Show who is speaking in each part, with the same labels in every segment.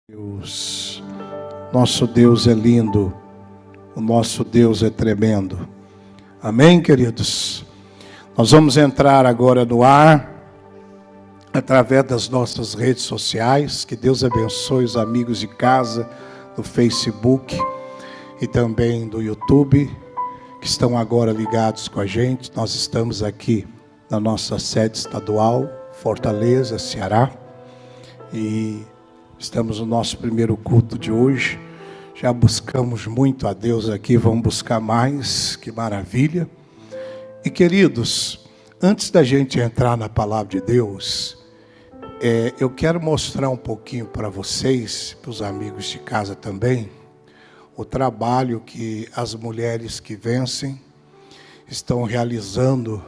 Speaker 1: Deus, nosso Deus é lindo, o nosso Deus é tremendo. Amém, queridos? Nós vamos entrar agora no ar, através das nossas redes sociais. Que Deus abençoe os amigos de casa, do Facebook e também do YouTube, que estão agora ligados com a gente. Nós estamos aqui na nossa sede estadual, Fortaleza, Ceará, e estamos no nosso primeiro culto de hoje. Já buscamos muito a Deus aqui, vamos buscar mais, que maravilha. E queridos, antes da gente entrar na palavra de Deus, eu quero mostrar um pouquinho para vocês, para os amigos de casa também, o trabalho que as mulheres que vencem estão realizando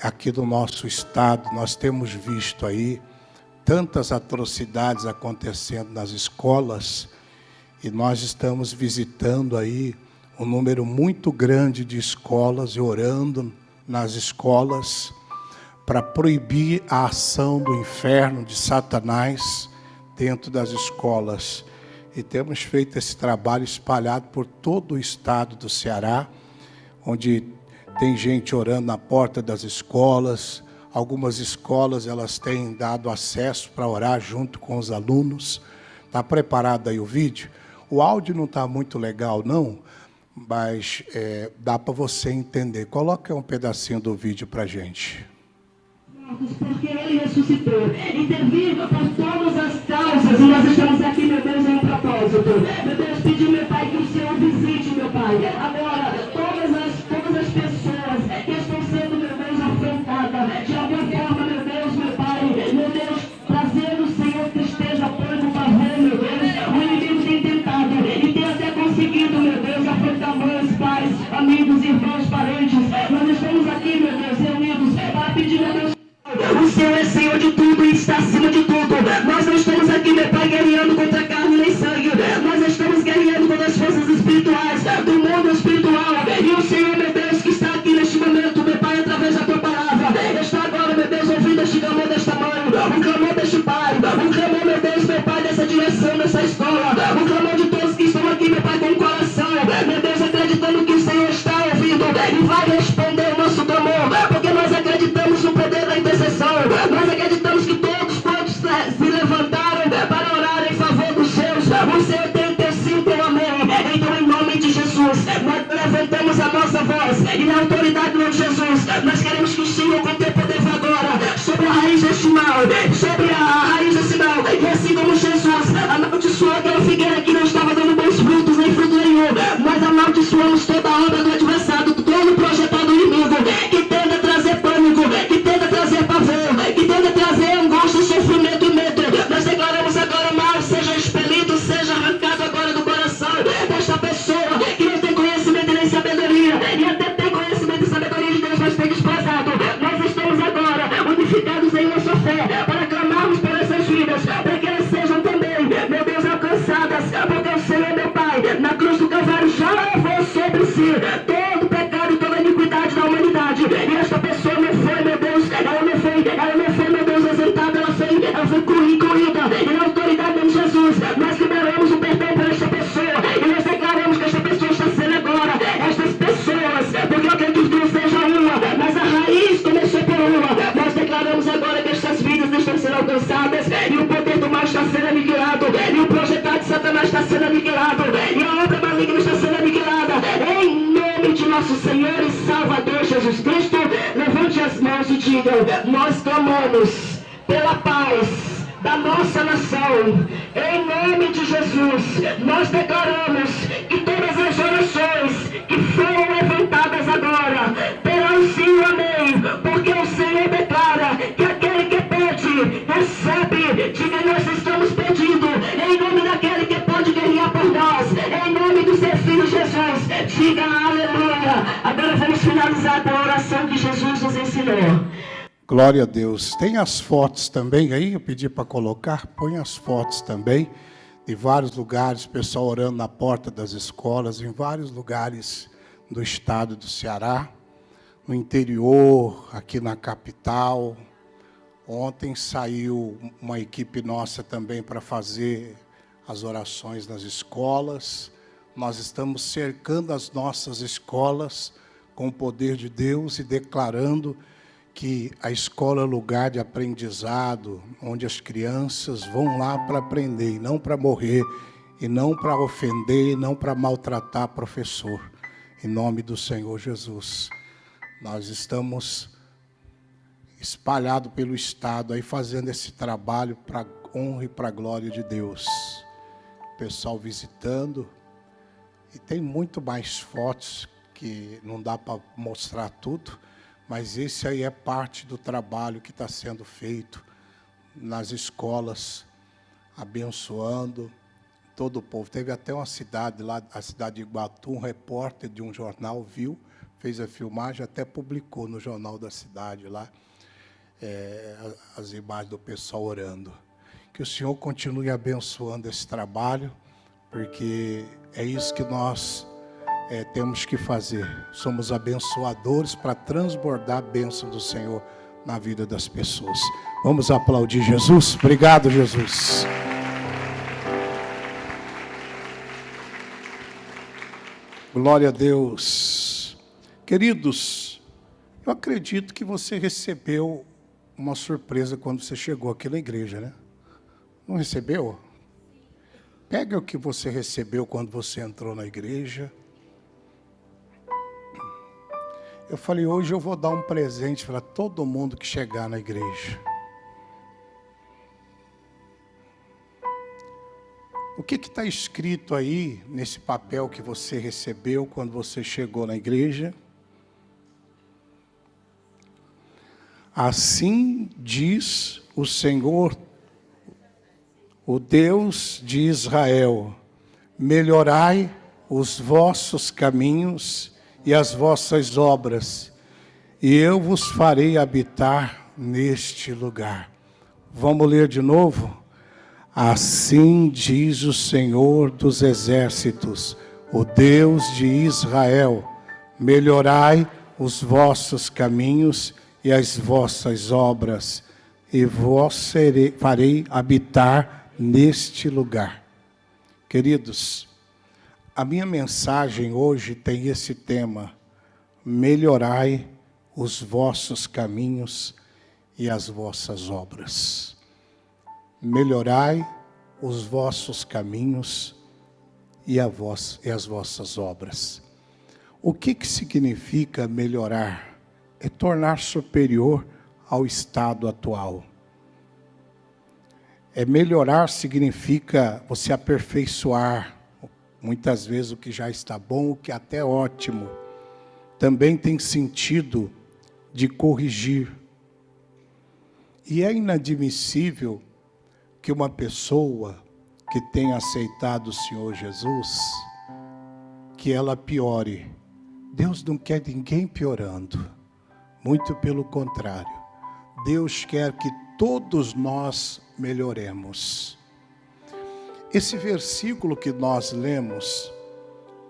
Speaker 1: aqui no nosso estado. Nós temos visto aí tantas atrocidades acontecendo nas escolas, e nós estamos visitando aí um número muito grande de escolas e orando nas escolas para proibir a ação do inferno, de Satanás, dentro das escolas. E temos feito esse trabalho espalhado por todo o estado do Ceará, onde tem gente orando na porta das escolas. Algumas escolas, elas têm dado acesso para orar junto com os alunos. Está preparado aí o vídeo? O áudio não está muito legal, não, mas dá para você entender. Coloca um pedacinho do vídeo para a gente.
Speaker 2: Porque Ele ressuscitou, intervir por todas as causas, e nós estamos aqui, meu Deus, em um propósito. Meu Deus, pedi, meu Pai, que o Senhor visite, meu Pai, agora, todas as pessoas que estão sendo, meu Deus, afetadas, de alguma forma, meu Deus, trazendo, Senhor, tristeza, pânico, pavor, meu Deus, o inimigo tem tentado, e tem até conseguido, meu Deus, afetar mães, pais, amigos, irmãos, parentes. Nós estamos aqui, meu Deus, reunidos, para pedir, meu Deus, o Senhor é Senhor de tudo e está acima de tudo. Nós não estamos aqui, meu Pai, guerreando contra carne nem sangue. Nós estamos guerreando contra as forças espirituais do mundo espiritual. E o Senhor, meu Deus, que está aqui neste momento, meu Pai, através da Tua palavra, está agora, meu Deus, ouvindo este clamor desta mãe, o clamor deste pai, o clamor, meu Pai, dessa direção, dessa escola, o clamor de todos que estão aqui, meu Pai, com o coração, meu Deus, acreditando que o Senhor está ouvindo e vai responder o nosso clamor, porque nós acreditamos no poder da intercessão. Nós acreditamos que todos se levantaram para orar em favor dos seus. O Senhor tem teu sim, teu amém. Então, em nome de Jesus, nós levantamos a nossa voz e na autoridade do nome de Jesus, nós queremos que o Senhor, com teu poder, vá agora sobre a raiz deste mal, sobre a raiz desse mal. E assim como Jesus amaldiçoou aquela figueira que não estava dando bons frutos, nem fruto nenhum, nós amaldiçoamos toda a obra do adversário, todo o projetado do inimigo que tenta trazer pânico, que tenta trazer pavor, que tenta trazer angústia, sofrimento e medo. Nós declaramos agora: mal seja expelido, seja arrancado agora do coração desta pessoa que não tem conhecimento nem sabedoria, e até tem conhecimento e sabedoria de Deus, mas tem desprezado. Nós estamos agora unificados em nossa fé para clamarmos por essas vidas, para que elas sejam também, meu Deus, alcançadas, porque o Senhor, meu Pai, na cruz do Calvário já levou sobre si todo o pecado e toda a iniquidade da humanidade. E esta pessoa não foi, meu Deus, ela não foi, meu Deus, exaltada, ela foi incluída. E na autoridade de Jesus, nós liberamos o perdão para esta pessoa, e nós declaramos que esta pessoa está sendo agora, estas pessoas, porque eu acredito que não seja uma, mas a raiz começou por uma. Nós declaramos agora que estas vidas estão sendo alcançadas, e o poder do mal está sendo aniquilado, e o projetado de Satanás está sendo aniquilado, e a obra maligna está sendo aniquilada, em nome de nosso Senhor e Salvador Jesus Cristo. Levante as mãos e digam: nós clamamos pela paz da nossa nação, em nome de Jesus. Nós declaramos que todas as orações que foram levantadas agora terão sim o amém, porque o Senhor declara que aquele que pede, recebe. Diga: nós estamos pedindo em nome daquele que pode guerrear por nós, em nome do seu Filho Jesus. Diga aleluia. Agora vamos finalizar com a oração que Jesus nos ensinou.
Speaker 1: Glória a Deus. Tem as fotos também aí, eu pedi para colocar. Põe as fotos também, de vários lugares, pessoal orando na porta das escolas, em vários lugares do estado do Ceará, no interior, aqui na capital, Ontem saiu uma equipe nossa também para fazer as orações nas escolas. Nós estamos cercando as nossas escolas com o poder de Deus e declarando que a escola é lugar de aprendizado, onde as crianças vão lá para aprender, e não para morrer, e não para ofender, e não para maltratar professor. Em nome do Senhor Jesus. Nós estamos espalhados pelo estado aí fazendo esse trabalho para honra e para a glória de Deus. O pessoal visitando. E tem muito mais fotos que não dá para mostrar tudo, mas esse aí é parte do trabalho que está sendo feito nas escolas, abençoando todo o povo. Teve até uma cidade lá, a cidade de Iguatu, um repórter de um jornal viu, fez a filmagem, até publicou no jornal da cidade lá, as imagens do pessoal orando. Que o Senhor continue abençoando esse trabalho, porque é isso que nós temos que fazer. Somos abençoadores para transbordar a bênção do Senhor na vida das pessoas. Vamos aplaudir Jesus. Obrigado, Jesus. Glória a Deus. Queridos, eu acredito que você recebeu uma surpresa quando você chegou aqui na igreja, né? Não recebeu? Pega o que você recebeu quando você entrou na igreja. Eu falei, hoje eu vou dar um presente para todo mundo que chegar na igreja. O que está escrito aí nesse papel que você recebeu quando você chegou na igreja? Assim diz o Senhor, o Deus de Israel: melhorai os vossos caminhos e as vossas obras, e eu vos farei habitar neste lugar. Vamos ler de novo? Assim diz o Senhor dos exércitos, o Deus de Israel: melhorai os vossos caminhos e as vossas obras, e vos farei habitar neste lugar. Queridos, a minha mensagem hoje tem esse tema: melhorai os vossos caminhos e as vossas obras. Melhorai os vossos caminhos e as vossas obras. O que significa melhorar? É tornar superior ao estado atual. Melhorar significa você aperfeiçoar, muitas vezes o que já está bom, o que até é ótimo. Também tem sentido de corrigir. E é inadmissível que uma pessoa que tenha aceitado o Senhor Jesus, que ela piore. Deus não quer ninguém piorando. Muito pelo contrário. Deus quer que todos nós melhoremos. Esse versículo que nós lemos,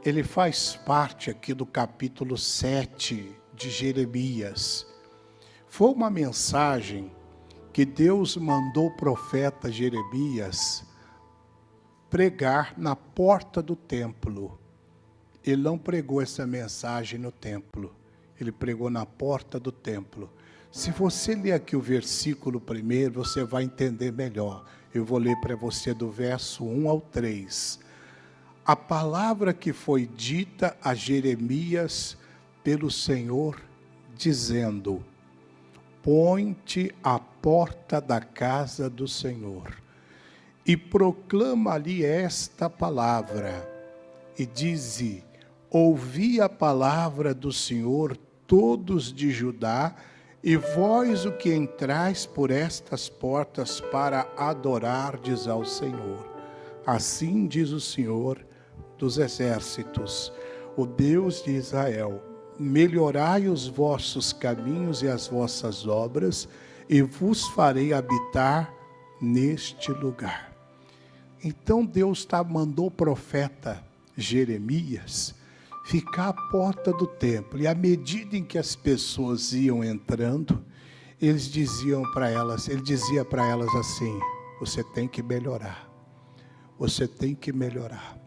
Speaker 1: ele faz parte aqui do capítulo 7 de Jeremias. Foi uma mensagem que Deus mandou o profeta Jeremias pregar na porta do templo. Ele não pregou essa mensagem no templo, ele pregou na porta do templo. Se você ler aqui o versículo primeiro, você vai entender melhor. Eu vou ler para você do verso 1 ao 3. A palavra que foi dita a Jeremias pelo Senhor, dizendo: põe-te à porta da casa do Senhor, e proclama-lhe esta palavra, e dize: ouvi a palavra do Senhor, todos de Judá, e vós o que entrais por estas portas para adorardes ao Senhor. Assim diz o Senhor dos exércitos, o Deus de Israel: melhorai os vossos caminhos e as vossas obras, e vos farei habitar neste lugar. Então Deus mandou o profeta Jeremias ficar à porta do templo, e à medida em que as pessoas iam entrando, ele dizia para elas assim: você tem que melhorar, você tem que melhorar,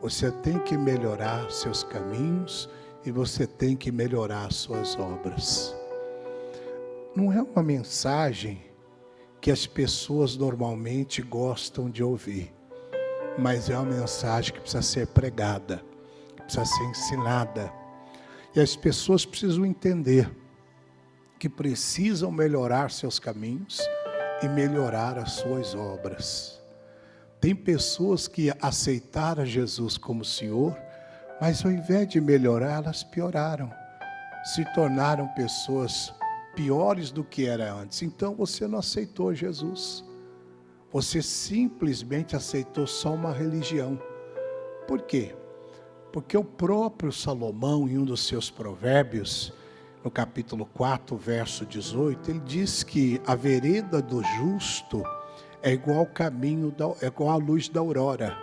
Speaker 1: você tem que melhorar seus caminhos e você tem que melhorar suas obras. Não é uma mensagem que as pessoas normalmente gostam de ouvir, mas é uma mensagem que precisa ser pregada, que precisa ser ensinada. E as pessoas precisam entender que precisam melhorar seus caminhos e melhorar as suas obras. Tem pessoas que aceitaram Jesus como Senhor, mas ao invés de melhorar, elas pioraram. Se tornaram pessoas piores do que era antes. Então você não aceitou Jesus. Você simplesmente aceitou só uma religião. Por quê? Porque o próprio Salomão, em um dos seus provérbios, no capítulo 4, verso 18, ele diz que a vereda do justo é igual ao caminho, é igual à luz da aurora,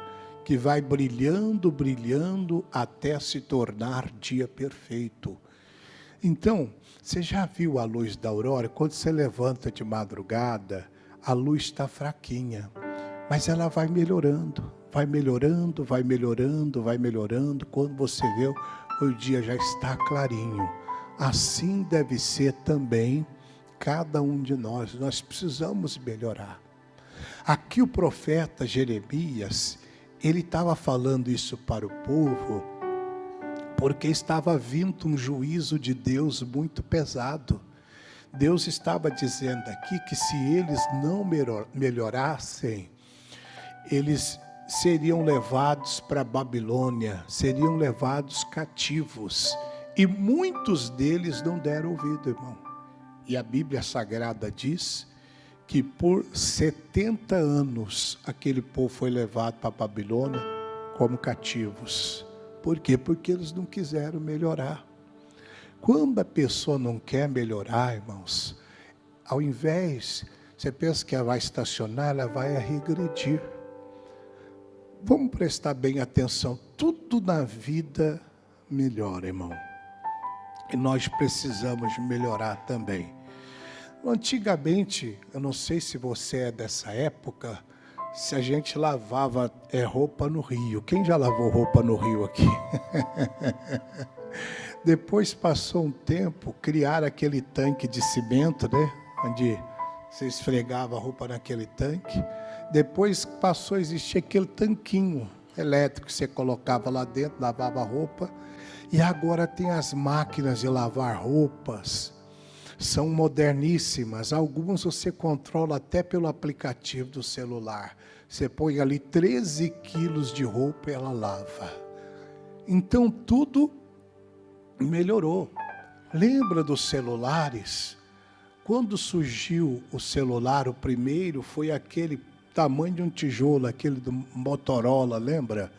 Speaker 1: que vai brilhando, brilhando, até se tornar dia perfeito. Então, você já viu a luz da aurora? Quando você levanta de madrugada, a luz está fraquinha, mas ela vai melhorando, vai melhorando, vai melhorando, vai melhorando. Quando você vê, o dia já está clarinho. Assim deve ser também cada um de nós. Nós precisamos melhorar. Aqui o profeta Jeremias, ele estava falando isso para o povo, porque estava vindo um juízo de Deus muito pesado. Deus estava dizendo aqui que se eles não melhorassem, eles seriam levados para a Babilônia, seriam levados cativos. E muitos deles não deram ouvido, irmão. E a Bíblia Sagrada diz que por 70 anos aquele povo foi levado para a Babilônia como cativos. Por quê? Porque eles não quiseram melhorar. Quando a pessoa não quer melhorar, irmãos, ao invés, você pensa que ela vai estacionar, ela vai regredir. Vamos prestar bem atenção. Tudo na vida melhora, irmão. E nós precisamos melhorar também. Antigamente, eu não sei se você é dessa época, se a gente lavava roupa no rio. Quem já lavou roupa no rio aqui? Depois passou um tempo, criaram aquele tanque de cimento, né? Onde você esfregava a roupa naquele tanque. Depois passou a existir aquele tanquinho elétrico que você colocava lá dentro, lavava a roupa. E agora tem as máquinas de lavar roupas. São moderníssimas. Algumas você controla até pelo aplicativo do celular. Você põe ali 13 quilos de roupa e ela lava. Então tudo melhorou. Lembra dos celulares? Quando surgiu o celular, o primeiro foi aquele tamanho de um tijolo, aquele do Motorola, lembra?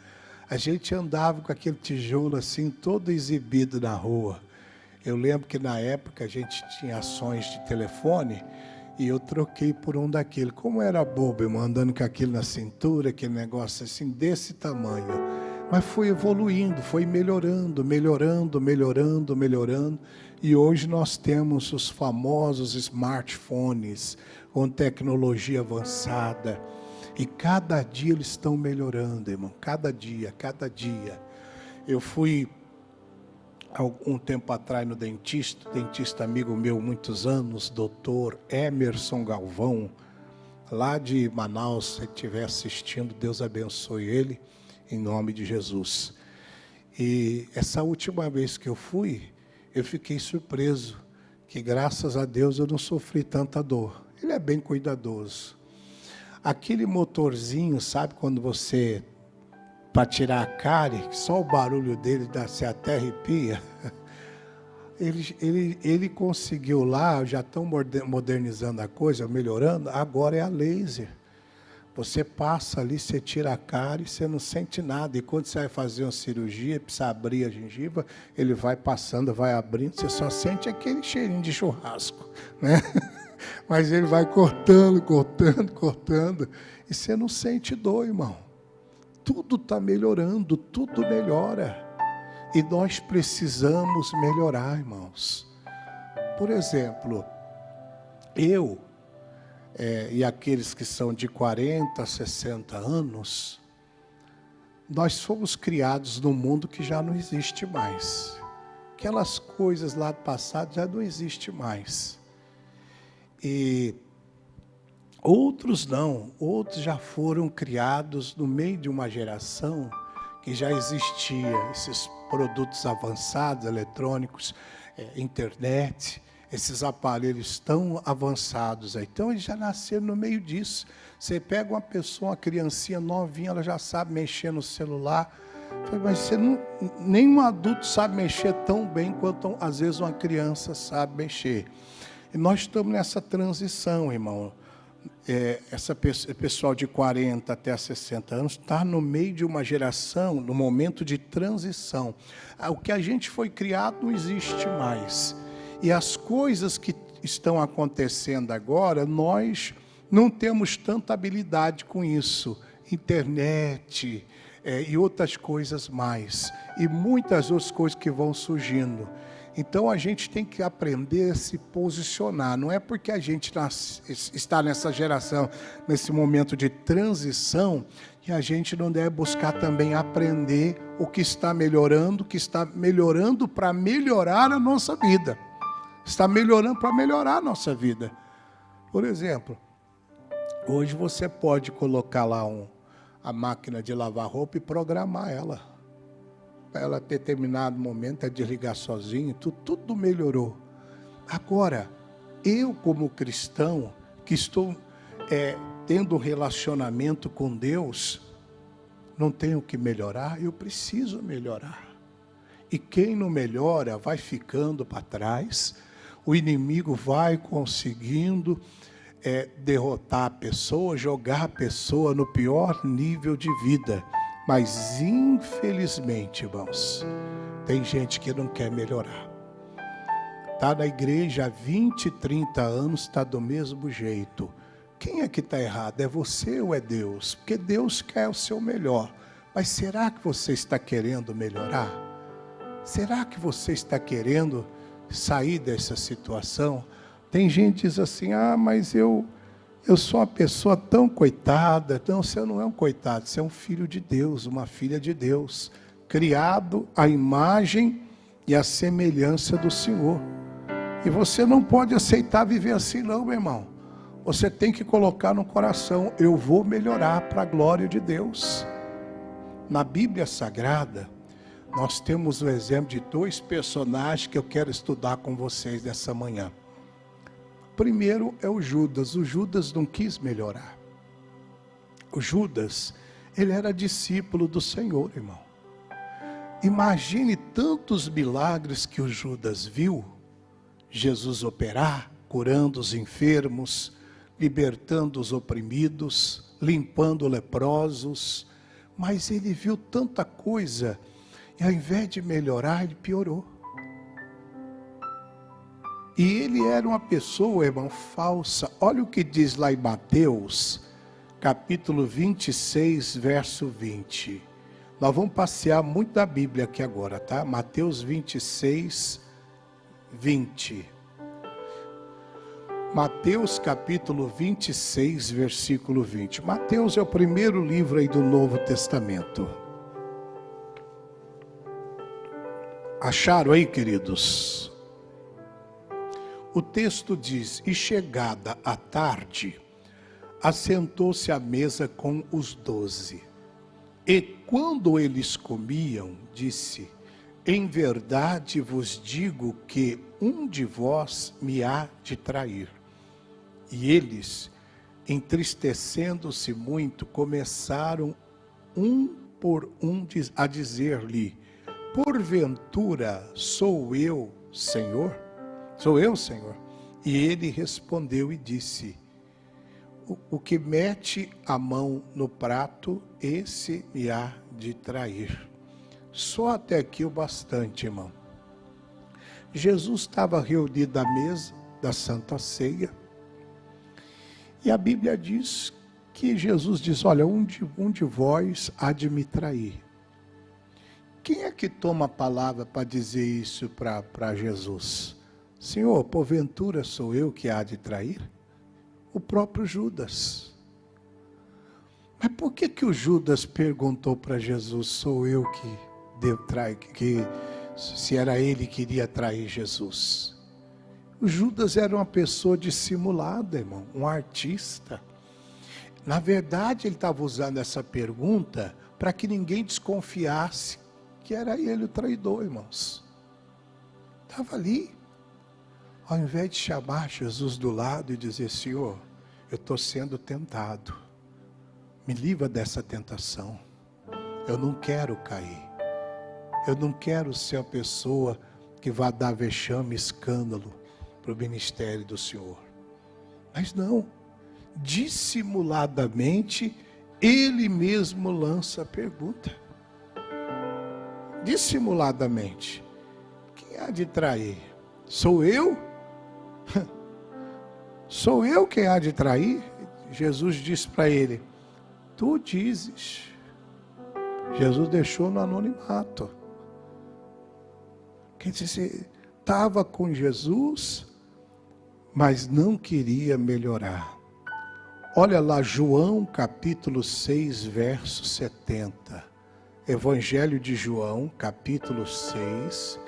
Speaker 1: A gente andava com aquele tijolo assim, todo exibido na rua. Eu lembro que na época a gente tinha ações de telefone e eu troquei por um daquele. Como era bobo, eu andando com aquilo na cintura, aquele negócio assim, desse tamanho. Mas foi evoluindo, foi melhorando, melhorando, melhorando, melhorando. E hoje nós temos os famosos smartphones com tecnologia avançada. E cada dia eles estão melhorando, irmão. Cada dia, cada dia. Eu fui algum tempo atrás no dentista amigo meu, muitos anos, doutor Emerson Galvão, lá de Manaus. Se estiver assistindo, Deus abençoe ele, em nome de Jesus. E essa última vez que eu fui, eu fiquei surpreso, que graças a Deus eu não sofri tanta dor. Ele é bem cuidadoso. Aquele motorzinho, sabe quando você, para tirar a cárie, só o barulho dele você até arrepia. Ele conseguiu lá, já estão modernizando a coisa, melhorando, agora é a laser. Você passa ali, você tira a cárie, você não sente nada. E quando você vai fazer uma cirurgia, precisa abrir a gengiva, ele vai passando, vai abrindo, você só sente aquele cheirinho de churrasco, né? Mas ele vai cortando, cortando, cortando, e você não sente dor, irmão. Tudo está melhorando, tudo melhora. E nós precisamos melhorar, irmãos. Por exemplo, Eu e aqueles que são de 40, 60 anos, nós fomos criados num mundo que já não existe mais. Aquelas coisas lá do passado já não existem mais. E outros não, outros já foram criados no meio de uma geração que já existia esses produtos avançados, eletrônicos, internet, esses aparelhos tão avançados aí. Então, eles já nasceram no meio disso. Você pega uma pessoa, uma criancinha novinha, ela já sabe mexer no celular. Mas nenhum adulto sabe mexer tão bem quanto, às vezes, uma criança sabe mexer. E nós estamos nessa transição, irmão. Esse pessoal de 40 até 60 anos está no meio de uma geração, no momento de transição. O que a gente foi criado não existe mais. E as coisas que estão acontecendo agora, nós não temos tanta habilidade com isso. Internet e outras coisas mais. E muitas outras coisas que vão surgindo. Então, a gente tem que aprender a se posicionar. Não é porque a gente está nessa geração, nesse momento de transição, que a gente não deve buscar também aprender o que está melhorando para melhorar a nossa vida. Está melhorando para melhorar a nossa vida. Por exemplo, hoje você pode colocar lá a máquina de lavar roupa e programar ela. Para ela, ter determinado momento, desligar sozinho, tudo melhorou. Agora, eu como cristão, que estou tendo um relacionamento com Deus, não tenho que melhorar, eu preciso melhorar. E quem não melhora vai ficando para trás, o inimigo vai conseguindo derrotar a pessoa, jogar a pessoa no pior nível de vida. Mas, infelizmente, irmãos, tem gente que não quer melhorar. Está na igreja há 20, 30 anos, está do mesmo jeito. Quem é que está errado? É você ou é Deus? Porque Deus quer o seu melhor. Mas será que você está querendo melhorar? Será que você está querendo sair dessa situação? Tem gente que diz assim, mas eu sou uma pessoa tão coitada. Não, você não é um coitado, você é um filho de Deus, uma filha de Deus, criado à imagem e à semelhança do Senhor. E você não pode aceitar viver assim não, meu irmão. Você tem que colocar no coração, eu vou melhorar para a glória de Deus. Na Bíblia Sagrada, nós temos o exemplo de 2 personagens que eu quero estudar com vocês nessa manhã. Primeiro é o Judas. O Judas não quis melhorar. O Judas, ele era discípulo do Senhor, irmão. Imagine tantos milagres que o Judas viu Jesus operar, curando os enfermos, libertando os oprimidos, limpando leprosos. Mas ele viu tanta coisa e ao invés de melhorar, ele piorou. E ele era uma pessoa, irmão, falsa. Olha o que diz lá em Mateus, capítulo 26, verso 20. Nós vamos passear muito da Bíblia aqui agora, tá? Mateus 26, 20. Mateus capítulo 26, versículo 20. Mateus é o primeiro livro aí do Novo Testamento. Acharam aí, queridos? O texto diz, e chegada a tarde, assentou-se à mesa com os 12. E quando eles comiam, disse, em verdade vos digo que um de vós me há de trair. E eles, entristecendo-se muito, começaram um por um a dizer-lhe, porventura sou eu, Senhor? Sou eu, Senhor? E ele respondeu e disse, o que mete a mão no prato, esse me há de trair. Só até aqui o bastante, irmão. Jesus estava reunido à mesa da Santa Ceia. E a Bíblia diz que Jesus diz, olha, um de vós há de me trair. Quem é que toma a palavra para dizer isso para Jesus? Senhor, porventura sou eu que há de trair? O próprio Judas. Mas por que o Judas perguntou para Jesus, sou eu que devo trair, se era ele que iria trair Jesus? O Judas era uma pessoa dissimulada, irmão, um artista. Na verdade, ele estava usando essa pergunta para que ninguém desconfiasse que era ele o traidor, irmãos. Estava ali. Ao invés de chamar Jesus do lado e dizer, Senhor, eu estou sendo tentado. Me livra dessa tentação. Eu não quero cair. Eu não quero ser a pessoa que vai dar vexame, escândalo para o ministério do Senhor. Mas não. Dissimuladamente, ele mesmo lança a pergunta. Dissimuladamente. Quem há de trair? Sou eu? Sou eu quem há de trair? Jesus disse para ele, tu dizes. Jesus deixou no anonimato. Quer dizer, estava com Jesus, mas não queria melhorar. Olha lá, João capítulo 6, verso 70. Evangelho de João, capítulo 6,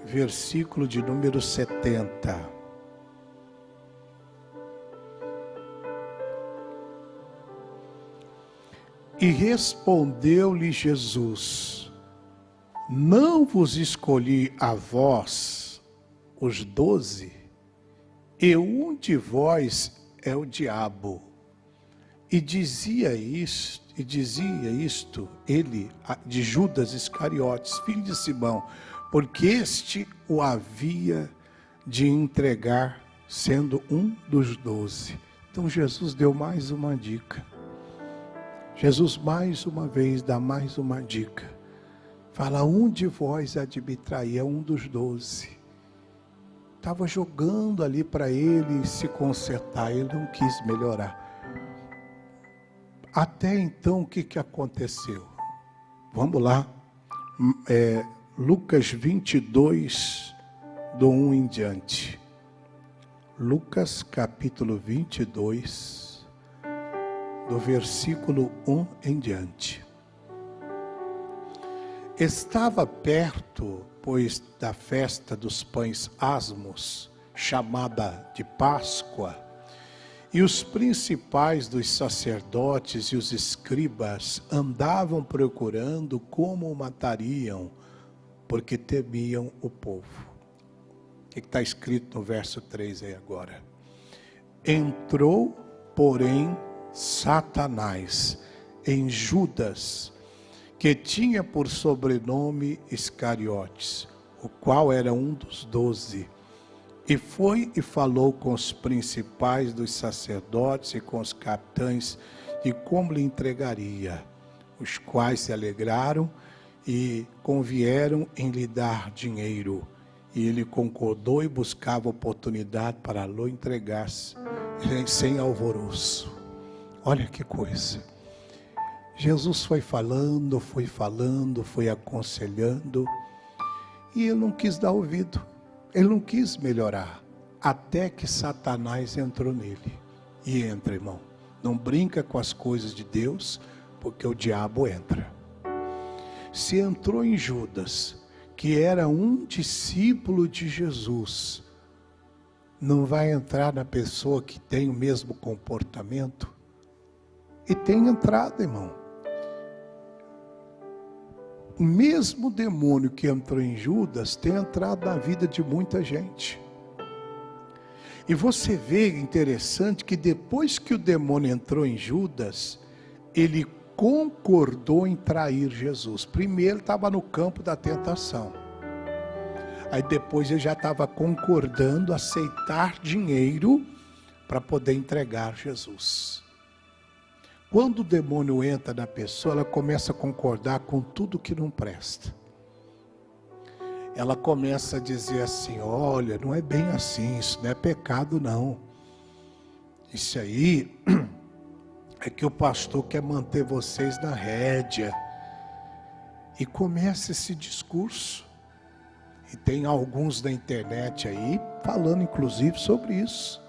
Speaker 1: versículo de número 70. E respondeu-lhe Jesus, não vos escolhi a vós, os 12, e um de vós é o diabo. E dizia isto ele de Judas Iscariotes, filho de Simão, porque este o havia de entregar, sendo um dos 12. Então Jesus deu mais uma dica. Jesus mais uma vez dá mais uma dica. Fala, um de vós há de me trair, é um dos 12. Estava jogando ali para ele se consertar, ele não quis melhorar. Até então, o que aconteceu? Vamos lá. Lucas 22, do 1 em diante. Lucas capítulo 22, do versículo 1 em diante. Estava perto, pois, da festa dos pães asmos, chamada de Páscoa, e os principais dos sacerdotes e os escribas andavam procurando como o matariam, porque temiam o povo. O que está escrito no verso 3 aí agora? Entrou, porém, Satanás em Judas, que tinha por sobrenome Iscariotes, o qual era um dos 12. E foi e falou com os principais dos sacerdotes e com os capitães de como lhe entregaria, os quais se alegraram e convieram em lhe dar dinheiro. E ele concordou e buscava oportunidade para lhe entregar sem alvoroço. Olha que coisa. Jesus foi falando, foi aconselhando, e ele não quis dar ouvido, ele não quis melhorar, até que Satanás entrou nele. E entra, irmão, não brinca com as coisas de Deus, porque o diabo entra. Se entrou em Judas, que era um discípulo de Jesus, não vai entrar na pessoa que tem o mesmo comportamento? E tem entrado, irmão. O mesmo demônio que entrou em Judas tem entrado na vida de muita gente. E você vê interessante que depois que o demônio entrou em Judas, ele concordou em trair Jesus. Primeiro estava no campo da tentação. Aí depois ele já estava concordando a aceitar dinheiro para poder entregar Jesus. Quando o demônio entra na pessoa, ela começa a concordar com tudo que não presta. Ela começa a dizer assim, olha, não é bem assim, isso não é pecado não. Isso aí é que o pastor quer manter vocês na rédea. E começa esse discurso. E tem alguns da internet aí falando inclusive sobre isso,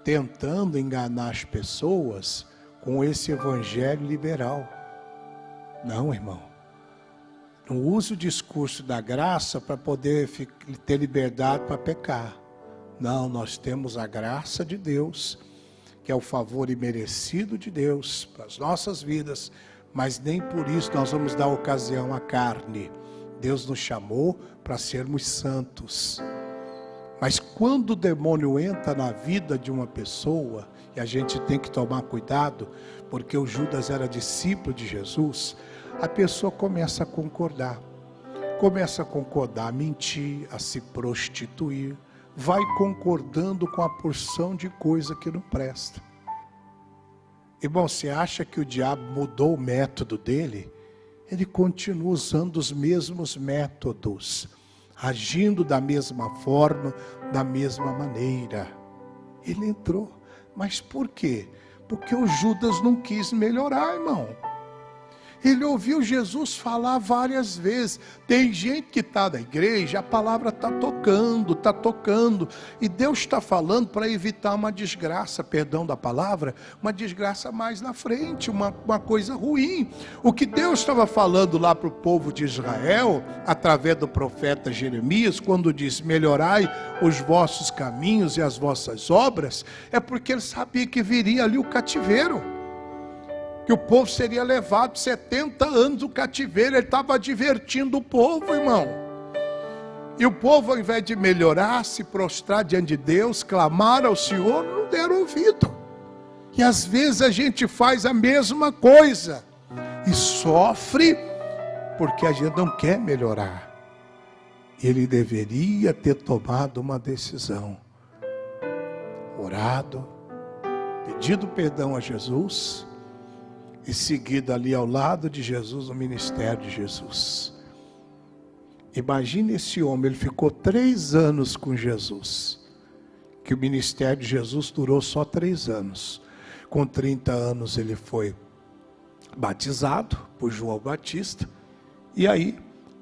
Speaker 1: tentando enganar as pessoas com esse evangelho liberal. Não, irmão. Não use o discurso da graça para poder ter liberdade para pecar. Não, nós temos a graça de Deus, que é o favor imerecido de Deus para as nossas vidas, mas nem por isso nós vamos dar ocasião à carne. Deus nos chamou para sermos santos. Mas quando o demônio entra na vida de uma pessoa, e a gente tem que tomar cuidado, porque o Judas era discípulo de Jesus, a pessoa começa a concordar, a mentir, a se prostituir, vai concordando com a porção de coisa que não presta. Irmão, você acha que o diabo mudou o método dele? Ele continua usando os mesmos métodos, agindo da mesma forma, da mesma maneira. Ele entrou. Mas por quê? Porque o Judas não quis melhorar, irmão. Ele ouviu Jesus falar várias vezes. Tem gente que está na igreja, a palavra está tocando. E Deus está falando para evitar uma desgraça, perdão da palavra, uma desgraça mais na frente, uma coisa ruim. O que Deus estava falando lá para o povo de Israel, através do profeta Jeremias, quando diz, melhorai os vossos caminhos e as vossas obras, é porque ele sabia que viria ali o cativeiro. Que o povo seria levado 70 anos do cativeiro. Ele estava advertindo o povo, irmão. E o povo, ao invés de melhorar, se prostrar diante de Deus, clamar ao Senhor, não deram ouvido. E às vezes a gente faz a mesma coisa e sofre porque a gente não quer melhorar. Ele deveria ter tomado uma decisão, orado, pedido perdão a Jesus, e seguido ali ao lado de Jesus, o ministério de Jesus. Imagine esse homem, ele ficou 3 anos com Jesus, que o ministério de Jesus durou só 3 anos. Com 30 anos ele foi batizado por João Batista, e aí,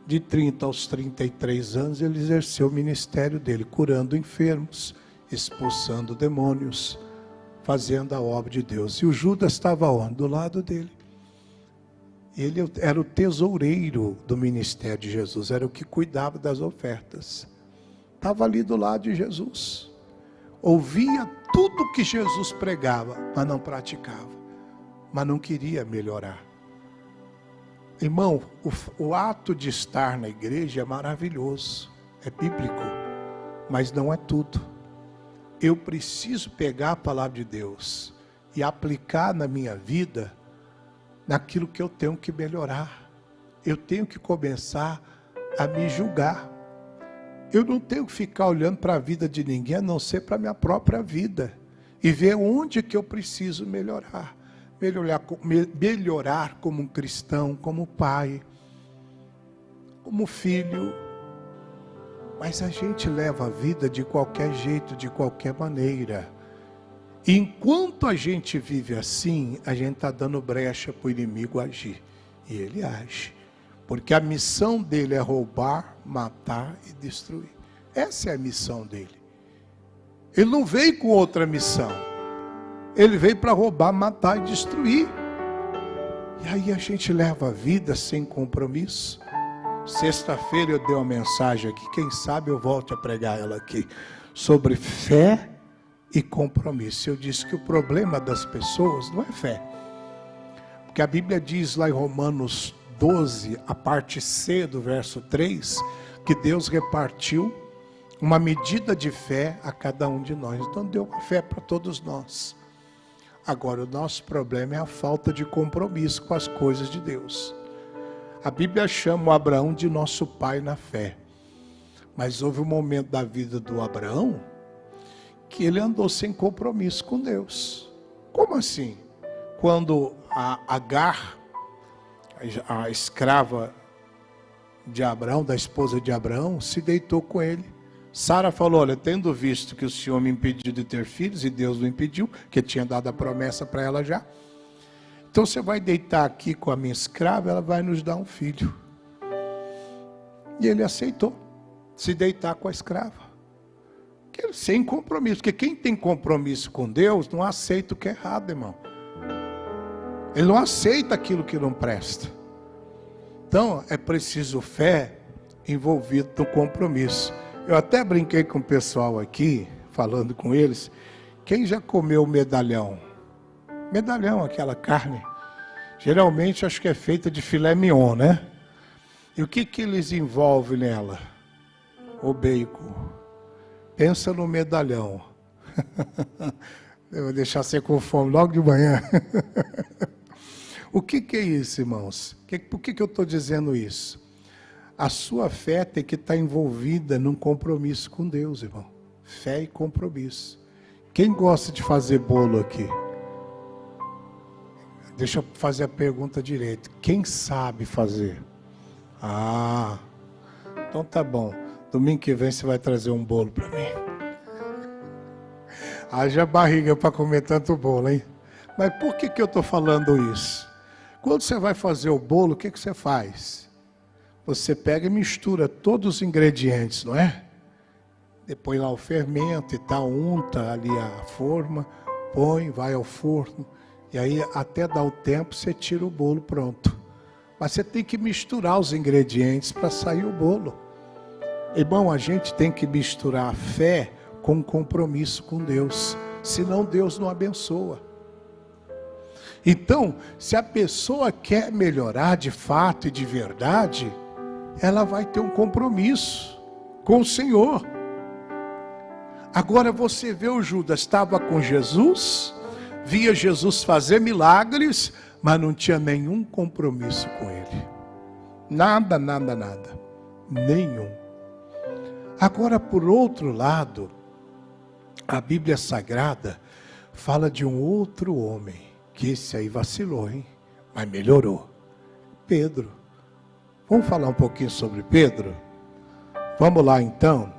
Speaker 1: de 30 aos 33 anos, ele exerceu o ministério dele, curando enfermos, expulsando demônios, fazendo a obra de Deus. E o Judas estava onde? Do lado dele. Ele era o tesoureiro do ministério de Jesus, era o que cuidava das ofertas. Estava ali do lado de Jesus. Ouvia tudo que Jesus pregava, mas não praticava. Mas não queria melhorar. Irmão, o ato de estar na igreja é maravilhoso, é bíblico, mas não é tudo. Eu preciso pegar a palavra de Deus e aplicar na minha vida naquilo que eu tenho que melhorar. Eu tenho que começar a me julgar. Eu não tenho que ficar olhando para a vida de ninguém, a não ser para a minha própria vida. E ver onde que eu preciso melhorar. Melhorar como um cristão, como pai, como filho. Mas a gente leva a vida de qualquer jeito, de qualquer maneira. E enquanto a gente vive assim, a gente está dando brecha para o inimigo agir. E ele age. Porque a missão dele é roubar, matar e destruir. Essa é a missão dele. Ele não veio com outra missão. Ele veio para roubar, matar e destruir. E aí a gente leva a vida sem compromisso. Sexta-feira eu dei uma mensagem aqui, quem sabe eu volto a pregar ela aqui, sobre fé e compromisso. Eu disse que o problema das pessoas não é fé. Porque a Bíblia diz lá em Romanos 12, a parte C do verso 3, que Deus repartiu uma medida de fé a cada um de nós. Então deu uma fé para todos nós. Agora o nosso problema é a falta de compromisso com as coisas de Deus. A Bíblia chama o Abraão de nosso pai na fé. Mas houve um momento da vida do Abraão que ele andou sem compromisso com Deus. Como assim? Quando a Agar, a escrava de Abraão, da esposa de Abraão, se deitou com ele. Sara falou, olha, tendo visto que o Senhor me impediu de ter filhos, e Deus não impediu, que tinha dado a promessa para ela já. Então você vai deitar aqui com a minha escrava, ela vai nos dar um filho. E ele aceitou. se deitar com a escrava. Sem compromisso, porque quem tem compromisso com Deus não aceita o que é errado, irmão. Ele não aceita aquilo que não presta. Então, é preciso fé envolvida no compromisso. Eu até brinquei com o pessoal aqui, falando com eles, quem já comeu medalhão? Medalhão, aquela carne, geralmente acho que é feita de filé mignon, né? E o que eles envolvem nela? O bacon. Pensa no medalhão. Eu vou deixar você com fome logo de manhã. O que é isso, irmãos? Por que eu estou dizendo isso? A sua fé tem que estar envolvida num compromisso com Deus, irmão. Fé e compromisso. Quem gosta de fazer bolo aqui? Deixa eu fazer a pergunta direito. Quem sabe fazer? Ah, então tá bom. Domingo que vem você vai trazer um bolo para mim. Haja barriga para comer tanto bolo, hein? Mas por que eu estou falando isso? Quando você vai fazer o bolo, o que você faz? Você pega e mistura todos os ingredientes, não é? Depois lá o fermento e tal, unta ali a forma, põe, vai ao forno. E aí até dar o tempo, você tira o bolo pronto. Mas você tem que misturar os ingredientes para sair o bolo. Irmão, a gente tem que misturar a fé com um compromisso com Deus. Senão Deus não abençoa. Então, se a pessoa quer melhorar de fato e de verdade, ela vai ter um compromisso com o Senhor. Agora você vê o Judas, estava com Jesus, via Jesus fazer milagres, mas não tinha nenhum compromisso com ele. Nada, nada, nada. Nenhum. Agora, por outro lado, a Bíblia Sagrada fala de um outro homem, que esse aí vacilou, hein? Mas melhorou. Pedro. Vamos falar um pouquinho sobre Pedro? Vamos lá então.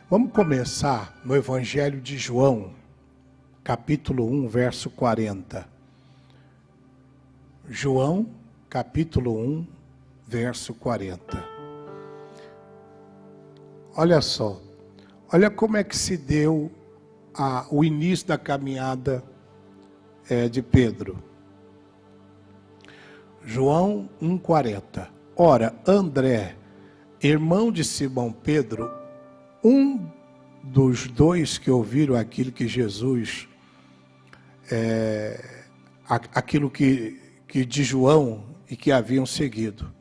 Speaker 1: Vamos começar no Evangelho de João, capítulo 1, verso 40. João, capítulo 1, verso 40. Olha só, olha como é que se deu o início da caminhada de Pedro. João 1,40. Ora, André, irmão de Simão Pedro, um dos dois que ouviram aquilo que Jesus, aquilo que de João e que haviam seguido.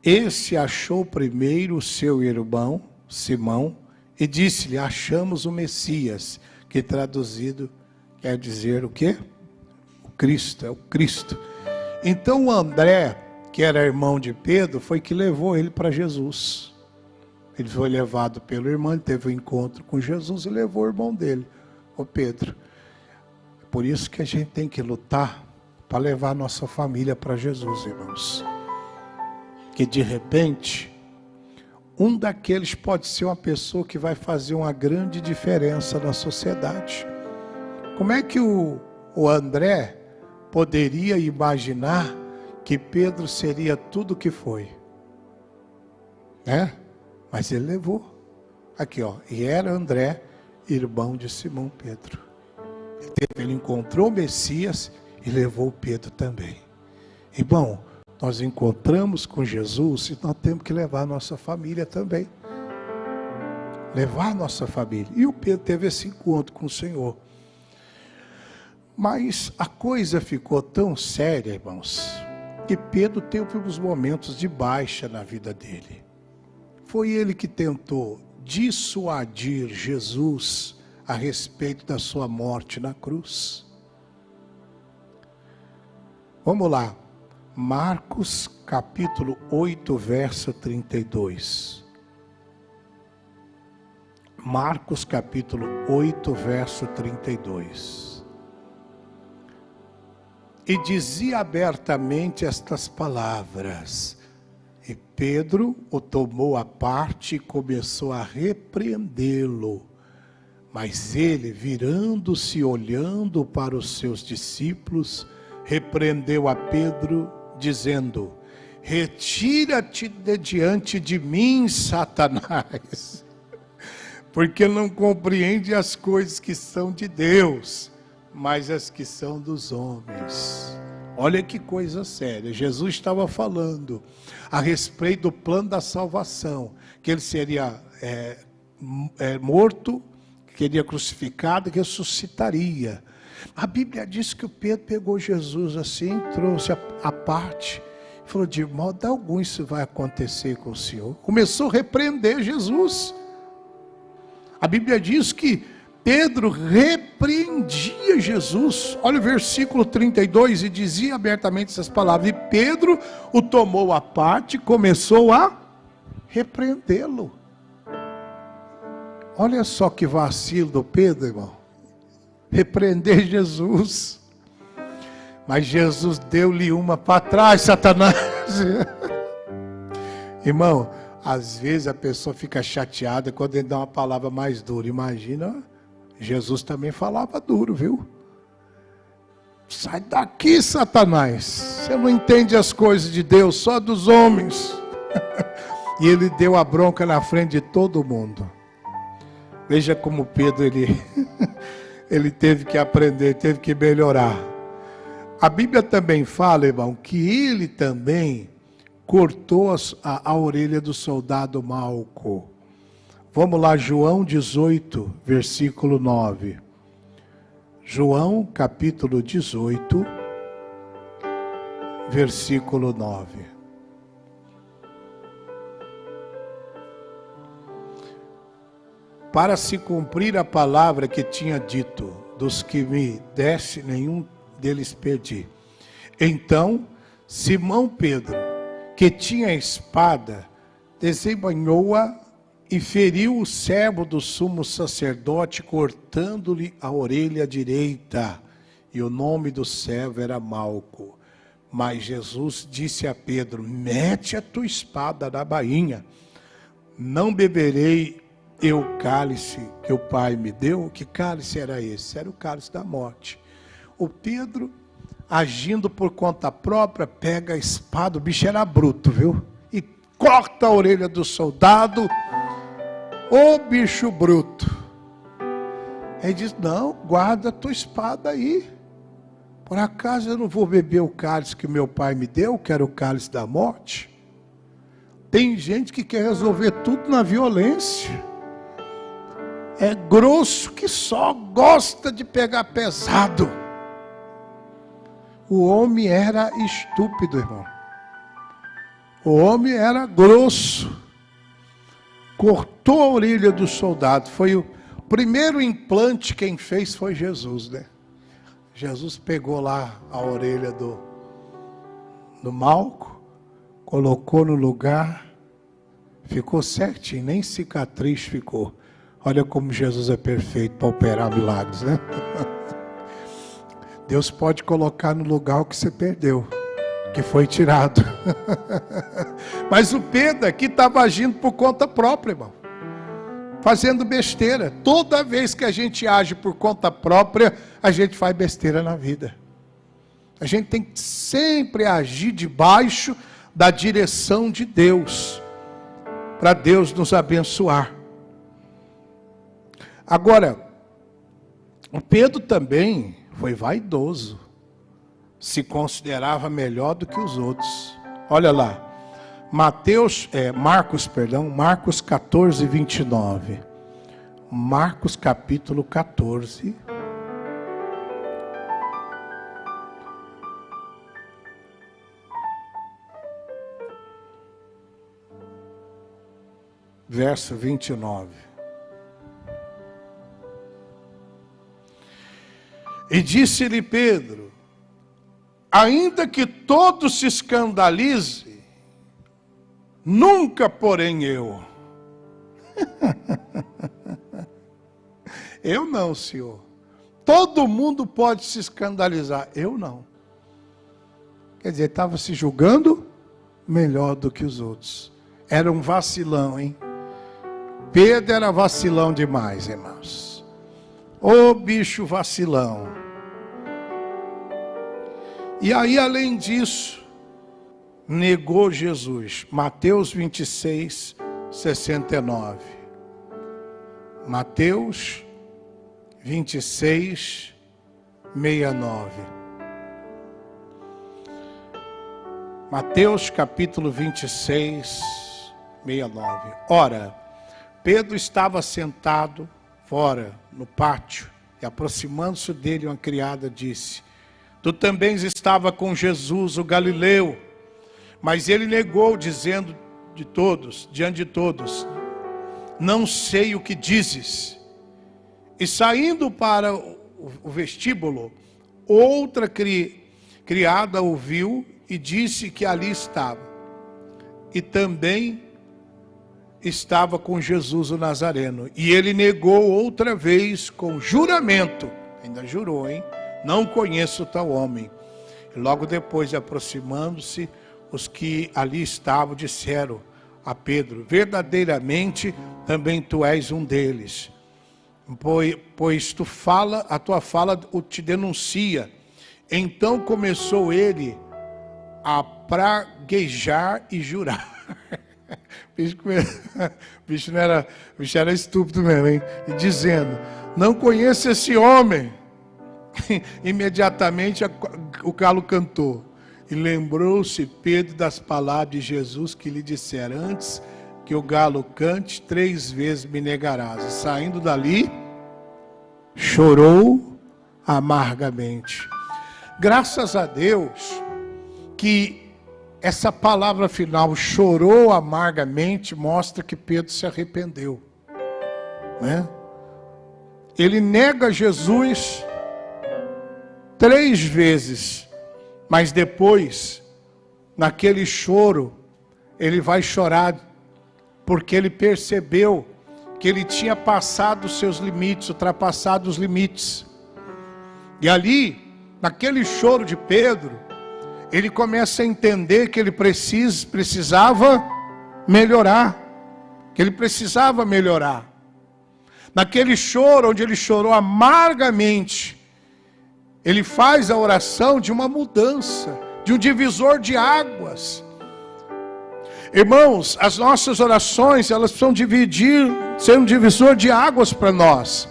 Speaker 1: Esse achou primeiro o seu irmão, Simão, e disse-lhe, achamos o Messias, que traduzido quer dizer o quê? O Cristo, é o Cristo. Então o André, que era irmão de Pedro, foi que levou ele para Jesus. Ele foi levado pelo irmão, ele teve um encontro com Jesus e levou o irmão dele, o Pedro. Por isso que a gente tem que lutar para levar a nossa família para Jesus, irmãos. Que de repente, um daqueles pode ser uma pessoa que vai fazer uma grande diferença na sociedade. Como é que o André poderia imaginar que Pedro seria tudo o que foi? Né? Mas ele levou. Aqui, ó. E era André, irmão de Simão Pedro. Ele encontrou o Messias e levou Pedro também. Irmão, nós encontramos com Jesus e nós temos que levar a nossa família também. Levar a nossa família. E o Pedro teve esse encontro com o Senhor. Mas a coisa ficou tão séria, irmãos, que Pedro teve uns momentos de baixa na vida dele. Foi ele que tentou dissuadir Jesus a respeito da sua morte na cruz. Vamos lá. Marcos capítulo 8, verso 32. Marcos capítulo 8, verso 32. E dizia abertamente estas palavras. E Pedro o tomou à parte e começou a repreendê-lo. Mas ele, virando-se e olhando para os seus discípulos, repreendeu a Pedro, dizendo: retira-te de diante de mim, Satanás, porque não compreende as coisas que são de Deus, mas as que são dos homens. Olha que coisa séria. Jesus estava falando a respeito do plano da salvação, que ele seria morto, que seria crucificado e ressuscitaria. A Bíblia diz que o Pedro pegou Jesus assim, trouxe a parte, falou: de modo algum isso vai acontecer com o Senhor. Começou a repreender Jesus. A Bíblia diz que Pedro repreendia Jesus. Olha o versículo 32, e dizia abertamente essas palavras: e Pedro o tomou à parte e começou a repreendê-lo. Olha só que vacilo do Pedro, irmão. Repreender Jesus. Mas Jesus deu-lhe uma para trás, Satanás. Irmão, às vezes a pessoa fica chateada quando ele dá uma palavra mais dura. Imagina, Jesus também falava duro, viu? Sai daqui, Satanás. Você não entende as coisas de Deus, só dos homens. E ele deu a bronca na frente de todo mundo. Veja como Pedro, ele teve que aprender, teve que melhorar. A Bíblia também fala, irmão, que ele também cortou a orelha do soldado Malco. Vamos lá, João 18, versículo 9. João, capítulo 18, versículo 9. Para se cumprir a palavra que tinha dito: dos que me desse, nenhum deles perdi. Então, Simão Pedro, que tinha a espada, desembainhou-a e feriu o servo do sumo sacerdote, cortando-lhe a orelha direita. E o nome do servo era Malco. Mas Jesus disse a Pedro: mete a tua espada na bainha. Não beberei eu o cálice que o Pai me deu. Que cálice era esse? Era o cálice da morte. O Pedro, agindo por conta própria, pega a espada, o bicho era bruto, viu? E corta a orelha do soldado. Ô bicho bruto. Ele diz: não, guarda a tua espada aí. Por acaso eu não vou beber o cálice que meu pai me deu, que era o cálice da morte? Tem gente que quer resolver tudo na violência. É grosso que só gosta de pegar pesado. O homem era estúpido, irmão. O homem era grosso. Cortou a orelha do soldado. Foi o primeiro implante, quem fez foi Jesus, né? Jesus pegou lá a orelha do Malco, colocou no lugar, ficou certinho, nem cicatriz ficou. Olha como Jesus é perfeito para operar milagres, né? Deus pode colocar no lugar o que você perdeu, que foi tirado. Mas o Pedro aqui estava agindo por conta própria, irmão. Fazendo besteira. Toda vez que a gente age por conta própria, a gente faz besteira na vida. A gente tem que sempre agir debaixo da direção de Deus, para Deus nos abençoar. Agora, o Pedro também foi vaidoso, se considerava melhor do que os outros. Olha lá, Marcos 14, 29. Marcos capítulo 14. Verso 29. E disse-lhe Pedro: ainda que todos se escandalize, nunca porém eu. Eu não, Senhor. Todo mundo pode se escandalizar, eu não. Quer dizer, estava se julgando melhor do que os outros. Era um vacilão, hein? Pedro era vacilão demais, irmãos. Ô bicho vacilão. E aí, além disso, negou Jesus. Mateus 26, 69. Mateus 26, 69. Mateus capítulo 26, 69. Ora, Pedro estava sentado fora, no pátio, e aproximando-se dele uma criada disse: Tu também estava com Jesus, o Galileu. Mas ele negou, dizendo diante de todos, não sei o que dizes. E saindo para o vestíbulo, outra criada ouviu e disse que ali estava. E também estava com Jesus o Nazareno. E ele negou outra vez com juramento. Ainda jurou, hein? Não conheço tal homem. E logo depois, aproximando-se, os que ali estavam disseram a Pedro: verdadeiramente também tu és um deles. Pois a tua fala te denuncia. Então começou ele a praguejar e jurar. Bicho era estúpido mesmo, hein? E dizendo: não conheço esse homem. Imediatamente o galo cantou. E lembrou-se Pedro das palavras de Jesus que lhe dissera: antes que o galo cante, 3 vezes me negarás. E saindo dali, chorou amargamente. Graças a Deus que essa palavra final, chorou amargamente, mostra que Pedro se arrependeu, né? Ele nega Jesus 3 vezes, mas depois, naquele choro, ele vai chorar, porque ele percebeu que ele tinha passado os seus limites, ultrapassado os limites. E ali, naquele choro de Pedro, ele começa a entender que ele precisava melhorar. Que ele precisava melhorar. Naquele choro, onde ele chorou amargamente, ele faz a oração de uma mudança, de um divisor de águas. Irmãos, as nossas orações, elas precisam ser um divisor de águas para nós.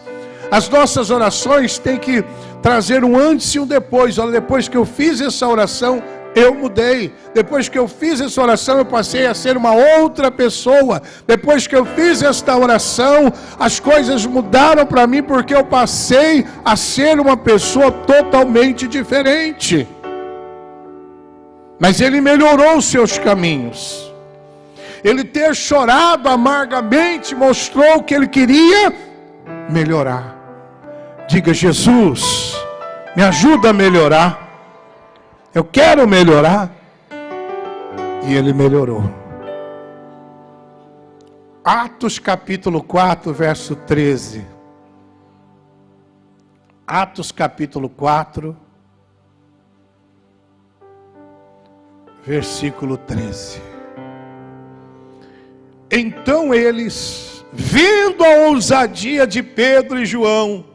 Speaker 1: As nossas orações têm que trazer um antes e um depois. Olha, depois que eu fiz essa oração, eu mudei. Depois que eu fiz essa oração, eu passei a ser uma outra pessoa. Depois que eu fiz esta oração, as coisas mudaram para mim, porque eu passei a ser uma pessoa totalmente diferente. Mas ele melhorou os seus caminhos. Ele ter chorado amargamente mostrou que ele queria melhorar. Diga: Jesus, me ajuda a melhorar. Eu quero melhorar. E ele melhorou. Atos capítulo 4, verso 13. Atos capítulo 4, versículo 13. Então eles, vendo a ousadia de Pedro e João,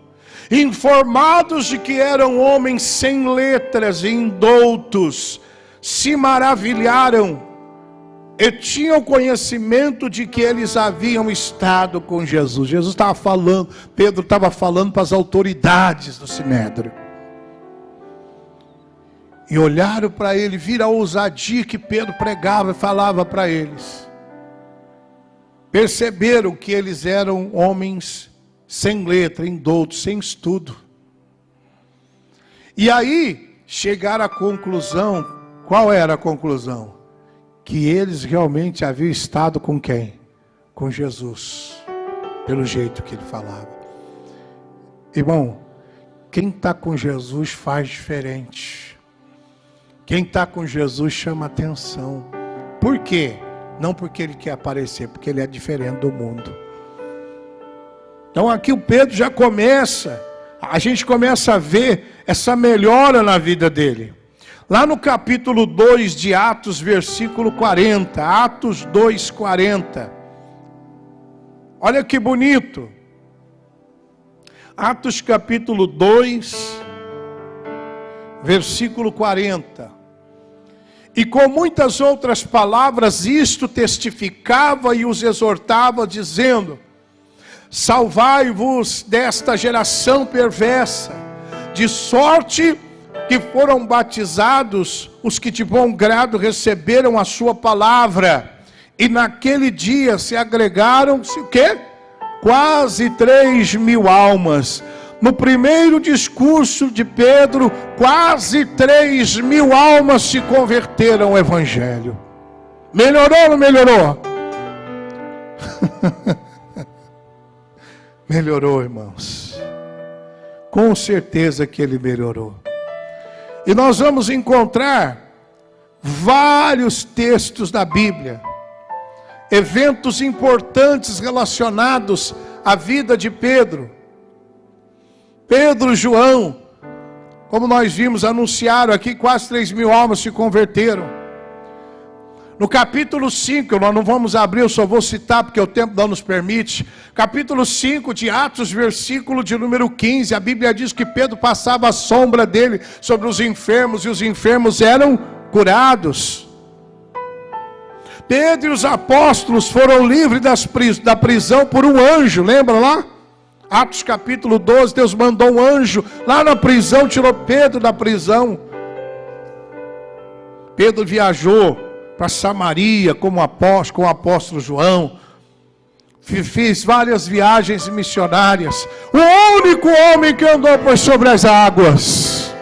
Speaker 1: informados de que eram homens sem letras e indoutos, se maravilharam e tinham conhecimento de que eles haviam estado com Jesus. Jesus estava falando, Pedro estava falando para as autoridades do Sinédrio. E olharam para ele, viram a ousadia que Pedro pregava e falava para eles. Perceberam que eles eram homens sem letra, indoutos, sem estudo. E aí chegaram à conclusão. Qual era a conclusão? Que eles realmente haviam estado com quem? Com Jesus, pelo jeito que ele falava. Irmão, quem está com Jesus faz diferente. Quem está com Jesus chama atenção. Por quê? Não porque ele quer aparecer, porque ele é diferente do mundo. Então aqui o Pedro já começa, a gente começa a ver essa melhora na vida dele. Lá no capítulo 2 de Atos, versículo 40, Atos 2, 40. Olha que bonito. Atos capítulo 2, versículo 40. E com muitas outras palavras, isto testificava e os exortava, dizendo: salvai-vos desta geração perversa, de sorte que foram batizados os que de bom grado receberam a sua palavra. E naquele dia se agregaram-se o quê? Quase 3.000 almas. No primeiro discurso de Pedro, quase 3.000 almas se converteram ao Evangelho. Melhorou ou não melhorou? Melhorou, irmãos. Com certeza que ele melhorou. E nós vamos encontrar vários textos da Bíblia, eventos importantes relacionados à vida de Pedro. Pedro e João, como nós vimos, anunciaram aqui, quase 3.000 almas se converteram. No capítulo 5, nós não vamos abrir, eu só vou citar porque o tempo não nos permite. Capítulo 5 de Atos, versículo de número 15, a Bíblia diz que Pedro passava a sombra dele sobre os enfermos, e os enfermos eram curados. Pedro e os apóstolos foram livres da prisão por um anjo, lembra lá? Atos capítulo 12, Deus mandou um anjo lá na prisão, tirou Pedro da prisão. Pedro viajou para Samaria com o apóstolo João. Fez várias viagens missionárias. O único homem que andou por sobre as águas.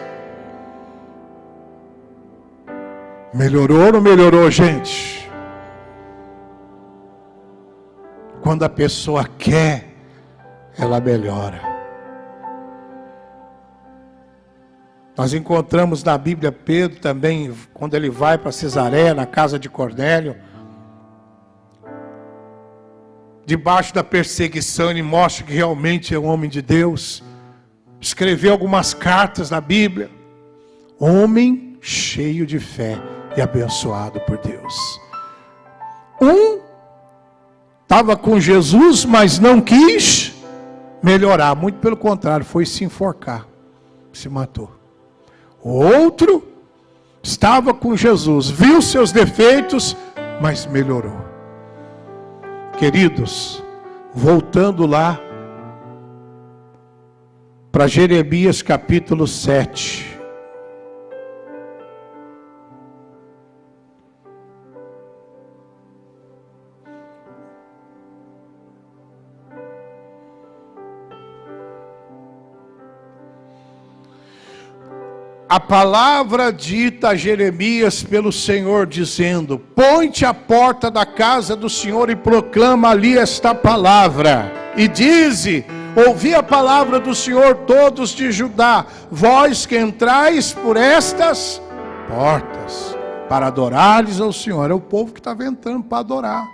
Speaker 1: Melhorou ou não melhorou, gente? Quando a pessoa quer, ela melhora. Nós encontramos na Bíblia Pedro também, quando ele vai para Cesareia, na casa de Cornélio, debaixo da perseguição, ele mostra que realmente é um homem de Deus. Escreveu algumas cartas na Bíblia. Homem cheio de fé e abençoado por Deus. Estava com Jesus, mas não quis melhorar, muito pelo contrário, foi se enforcar, se matou. O outro estava com Jesus, viu seus defeitos, mas melhorou. Queridos, voltando lá para Jeremias capítulo 7. A palavra dita a Jeremias pelo Senhor, dizendo: põe-te à porta da casa do Senhor e proclama ali esta palavra. E dize: ouvi a palavra do Senhor, todos de Judá, vós que entrais por estas portas, para adorar-lhes ao Senhor. É o povo que estava entrando para adorar.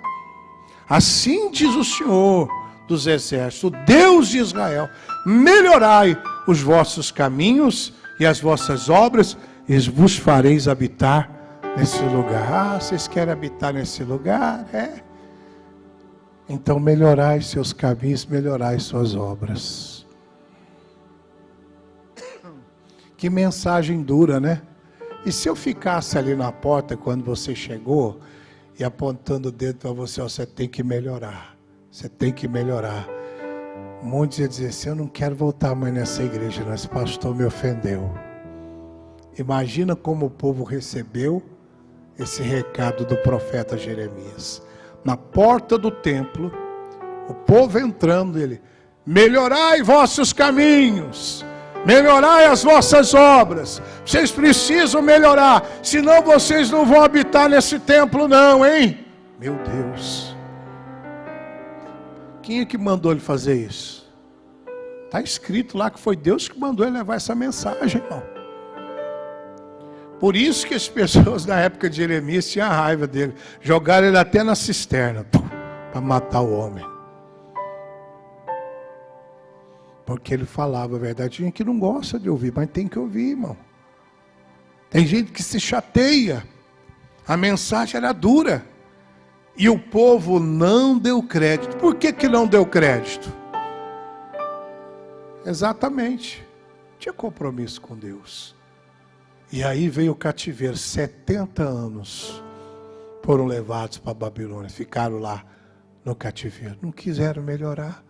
Speaker 1: Assim diz o Senhor dos exércitos, o Deus de Israel: melhorai os vossos caminhos e as vossas obras, e vos fareis habitar nesse lugar. Ah, vocês querem habitar nesse lugar? Então melhorai seus caminhos, melhorai suas obras. Que mensagem dura, né? E se eu ficasse ali na porta quando você chegou e apontando o dedo para você: ó, você tem que melhorar, você tem que melhorar. Muitos iam dizer assim: eu não quero voltar mais nessa igreja, não, esse pastor me ofendeu. Imagina como o povo recebeu esse recado do profeta Jeremias. Na porta do templo, o povo entrando, ele: melhorai vossos caminhos, melhorai as vossas obras. Vocês precisam melhorar, senão vocês não vão habitar nesse templo não, hein? Meu Deus. Quem é que mandou ele fazer isso? Está escrito lá que foi Deus que mandou ele levar essa mensagem, irmão. Por isso que as pessoas na época de Jeremias tinham raiva dele. Jogaram ele até na cisterna para matar o homem. Porque ele falava a verdade. Tem gente que não gosta de ouvir, mas tem que ouvir, irmão. Tem gente que se chateia. A mensagem era dura. E o povo não deu crédito. Por que não deu crédito? Exatamente. Tinha compromisso com Deus. E aí veio o cativeiro, 70 anos foram levados para a Babilônia, ficaram lá no cativeiro, não quiseram melhorar.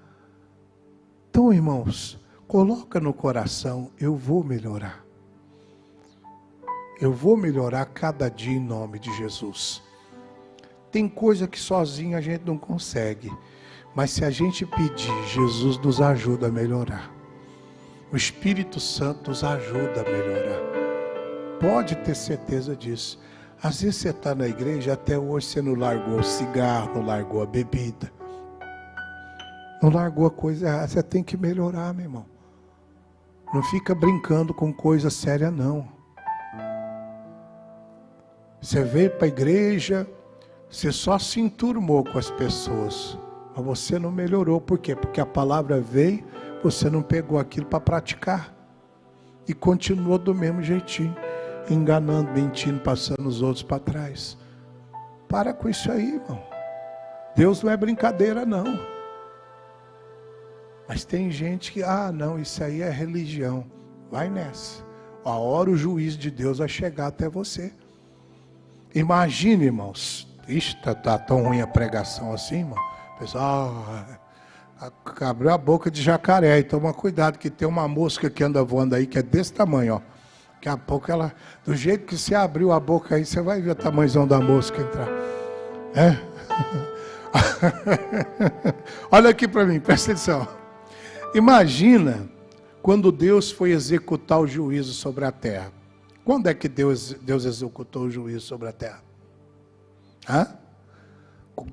Speaker 1: Então, irmãos, coloca no coração, eu vou melhorar. Eu vou melhorar cada dia em nome de Jesus. Tem coisa que sozinho a gente não consegue, mas se a gente pedir, Jesus nos ajuda a melhorar. O Espírito Santo nos ajuda a melhorar. Pode ter certeza disso. Às vezes você está na igreja, até hoje você não largou o cigarro, não largou a bebida, não largou a coisa errada. Você tem que melhorar, meu irmão. Não fica brincando com coisa séria, não. Você veio para a igreja, você só se enturmou com as pessoas, mas você não melhorou. Por quê? Porque a palavra veio, você não pegou aquilo para praticar. E continuou do mesmo jeitinho, enganando, mentindo, passando os outros para trás. Para com isso aí, irmão. Deus não é brincadeira, não. Mas tem gente que, não, isso aí é religião. Vai nessa. A hora o juiz de Deus vai chegar até você. Imagine, irmãos. Ixi, tá tão ruim a pregação assim, irmão. Pessoal, abriu a boca de jacaré. E toma cuidado que tem uma mosca que anda voando aí, que é desse tamanho, ó. Daqui a pouco ela, do jeito que você abriu a boca aí, você vai ver o tamanhozão da mosca entrar. É? Olha aqui para mim, presta atenção. Imagina quando Deus foi executar o juízo sobre a terra. Quando é que Deus executou o juízo sobre a terra?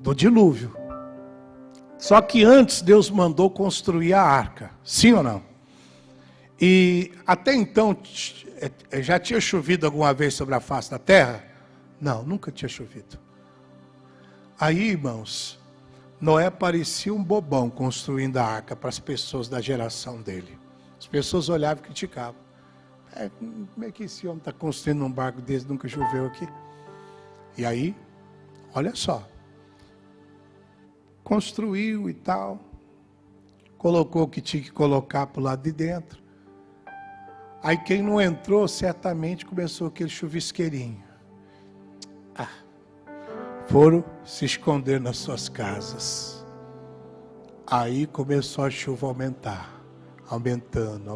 Speaker 1: Do dilúvio. Só que antes Deus mandou construir a arca. Sim ou não? E até então, já tinha chovido alguma vez sobre a face da terra? Não, nunca tinha chovido. Aí, irmãos, Noé parecia um bobão construindo a arca para as pessoas da geração dele. As pessoas olhavam e criticavam. Como é que esse homem está construindo um barco desse, nunca choveu aqui? E aí, olha só. Construiu e tal. Colocou o que tinha que colocar para o lado de dentro. Aí quem não entrou, certamente começou aquele chuvisqueirinho. Foram se esconder nas suas casas. Aí começou a chuva a aumentar. Aumentando.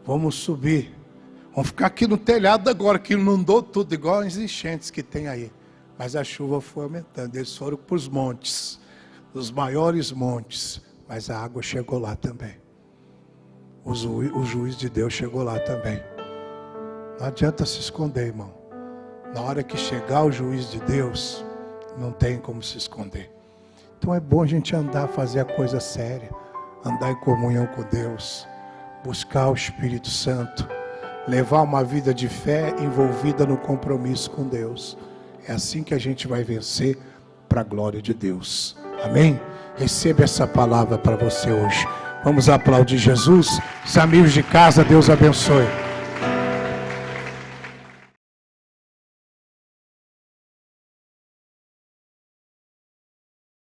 Speaker 1: Vamos subir. Vamos ficar aqui no telhado agora, que inundou tudo, igual as enchentes que tem aí. Mas a chuva foi aumentando. Eles foram para os montes, os maiores montes. Mas a água chegou lá também. O juiz de Deus chegou lá também. Não adianta se esconder, irmão. Na hora que chegar o juiz de Deus, não tem como se esconder. Então é bom a gente andar, fazer a coisa séria. Andar em comunhão com Deus. Buscar o Espírito Santo. Levar uma vida de fé envolvida no compromisso com Deus. É assim que a gente vai vencer para a glória de Deus. Amém? Receba essa palavra para você hoje. Vamos aplaudir Jesus. Os amigos de casa, Deus abençoe.